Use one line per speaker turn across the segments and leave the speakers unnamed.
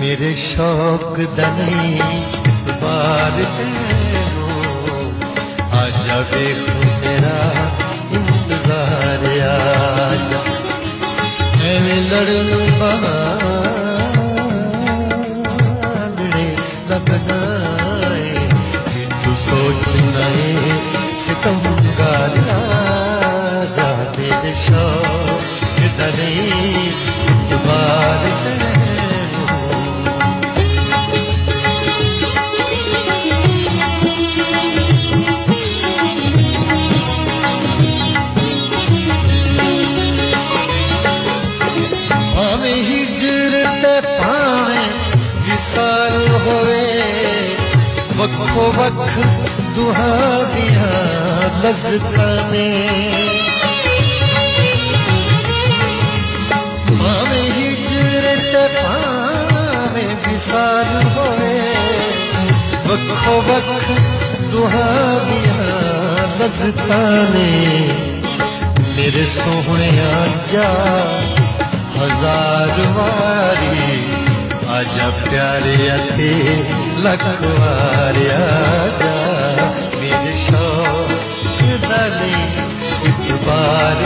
मेरे शौक दनी बार तेरो आजा देखो मेरा इंतजार आजा एवें लड़न बहाने लगनाए तू सोचना है सितमगार आजा मेरे शौक दनी बार तेरो वक्फो वक्फ दुहा दिया लज़्ज़ता ने मावे हिजरत पावे विसाल होए वक्फो वक्फ दुहा दिया लज़्ज़ता ने मेरे सोहने आजा हजार वारी आजा प्यारे अते लखवारे आजा मेरे शौक दनी इतबार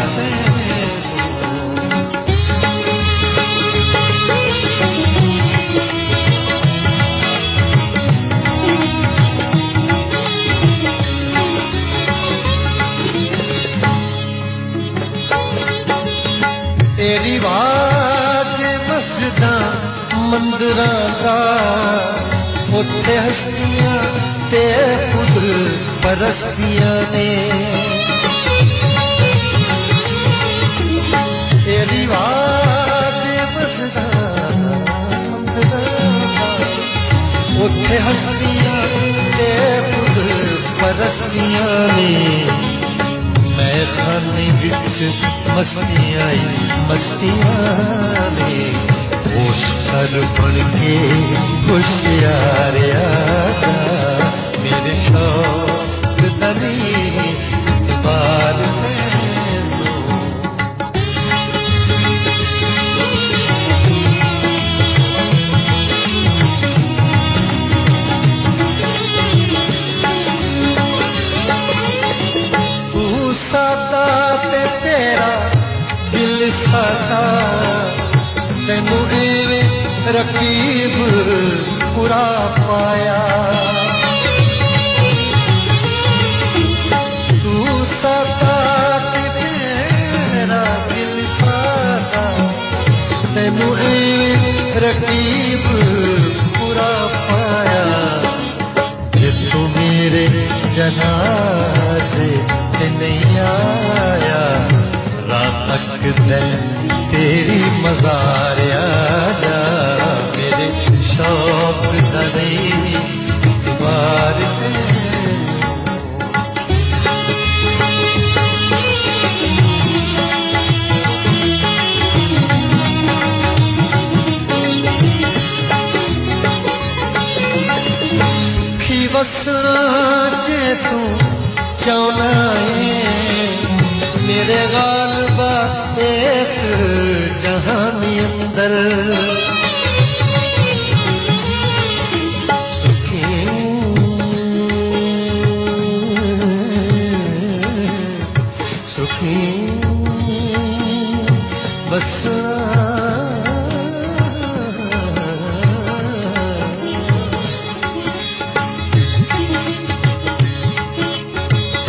तेरी बाज मस्जिदां मंदिरां दा उत्थे हस्तियां ते खुद परस्तियां ने तेरी आवाज मस्जिदां मंदिरां उत्थे हस्तियां ते खुद परस्तियां ने मैं खाने विच मस्तियां ने होश कर बन के होशियार आजा मेरे शौक दनी बार तू सादा ते तेरा दिल सादा तेनू एवें रकीब पूरा पाया तू सादा तेरा दिल सादा तेनू एवें रकीब पूरा पाया जे तू मेरे जनाज़े ते नहीं आया रात तक दिन तेरी मज़ार आजा मेरे शौक दनी बार सुखी वसना जे तू चाहना है मेरे गालबा इस जहान अंदर सुखी सुखी बसना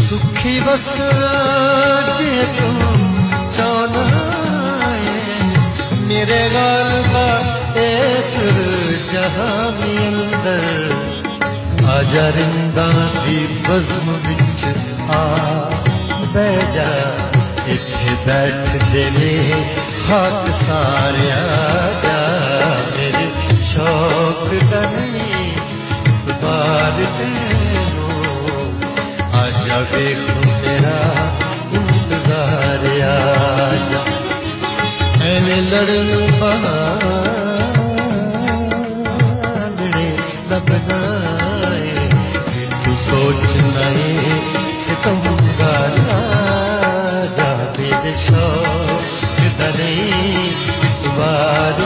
सुखी बसना जे तुम चाहना मेरे गालबा इस जहां अंदर आजा रिंदा दी बज़्म विच आ बैठ जा इत्थे बैठ देने खाक सारे आजा मेरे शौक दनी बार तेरो आजा देखो मेरा इंतजार आजा एवें लड़न बहाने लगनाए तू सोचना है सितमगार आजा मेरे शौक दनी बार